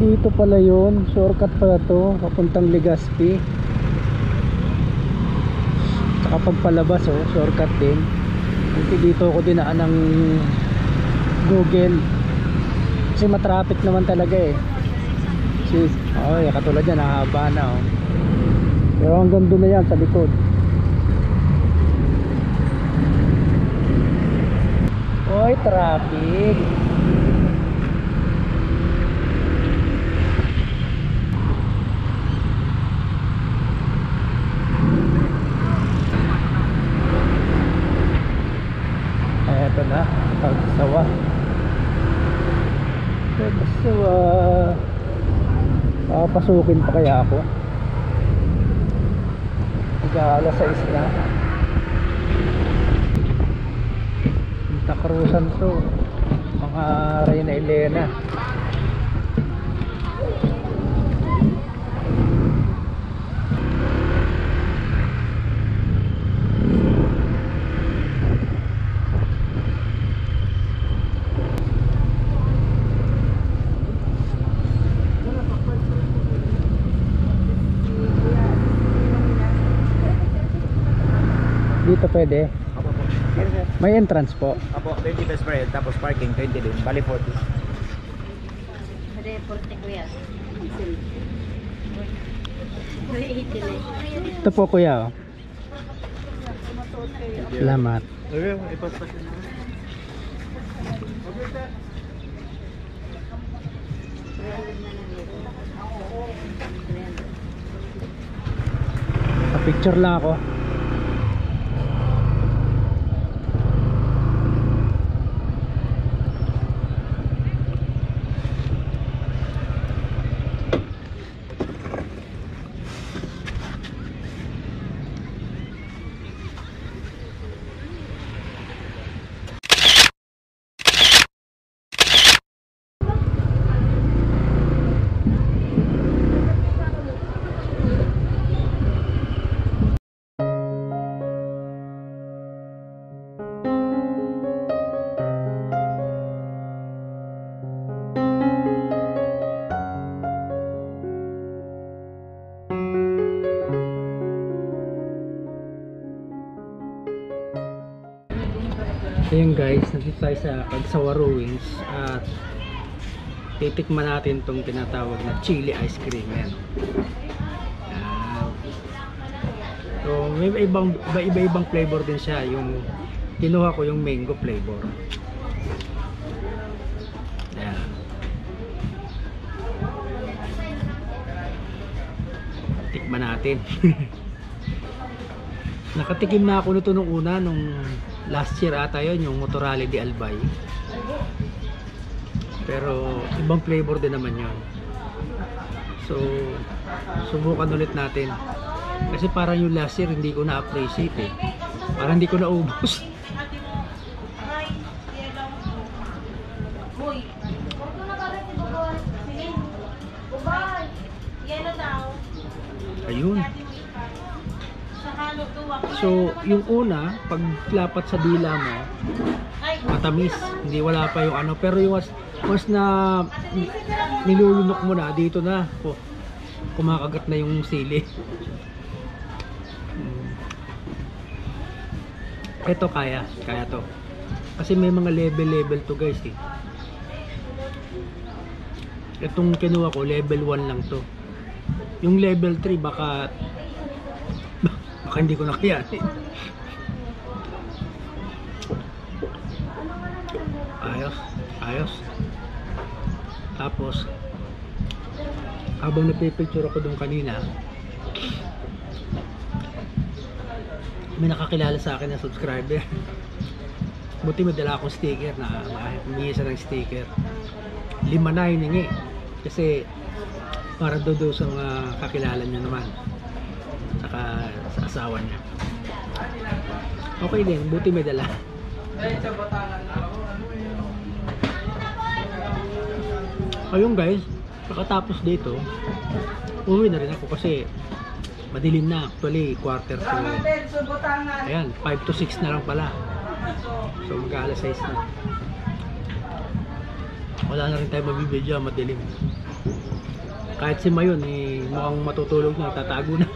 dito pala yun. Shortcut pala to papuntang Legazpi. Tsaka pagpalabas shortcut din. Kasi dito ako dinaan ng Google. Kasi matraffic naman talaga eh. Katulad yan, hahaba na Pero hanggang doon na yan sa likod. Oy, traffic. Eto na, Pagsawa. Papasukin pa kaya ako? Alas 6 na. Takrusan to, mga Reyna Elena. Dito pwede? Apo po. May entrance po? Apo, 20 pesos per head, tapos parking 20 din, bali 40. Ada 40 kuya. Ito po kuya Salamat. Okay, ipas-pas na. Picture lang ako. Ayun guys, nandito tayo sa Pagsawa Ruins at titikman natin itong tinatawag na chili ice cream. Yan. So may iba-ibang flavor din siya. Yung kinuha ko yung mango flavor. Yan. Tikman natin. Nakatikim na ako nito nung una, nung last year ata yun, yung Motorale de Albay. Pero ibang flavor din naman yun. So subukan ulit natin. Kasi parang yung last year hindi ko na-appreciate eh. Parang hindi ko naubos. Ayun. So yung una, pag lapat sa dila mo, matamis, hindi wala pa yung ano. Pero yung once na nilulunok mo na, dito na kumakagat na yung sili. Ito kaya to. Kasi may mga level to guys eh. Itong kinuha ko, level 1 lang to. Yung level 3 baka hindi ko na kaya. Ayos. Tapos habang nagpipicture ako doon kanina, may nakakilala sa akin na subscriber. Buti may dala akong sticker na humingi siya ng sticker. 5 na hiningi kasi para doon sa mga kakilala niya naman, saka sa asawa niya. Okay din, buti may dala. Ayun guys, pagkatapos dito umuwi na rin ako kasi madilim na. Actually quarter to, ayan, 5 to 6 na lang pala. So mag-alas 6 na. Wala na rin tayo mabibidyo, madilim. Kahit si Mayon, mukhang matutulog na, tatago na.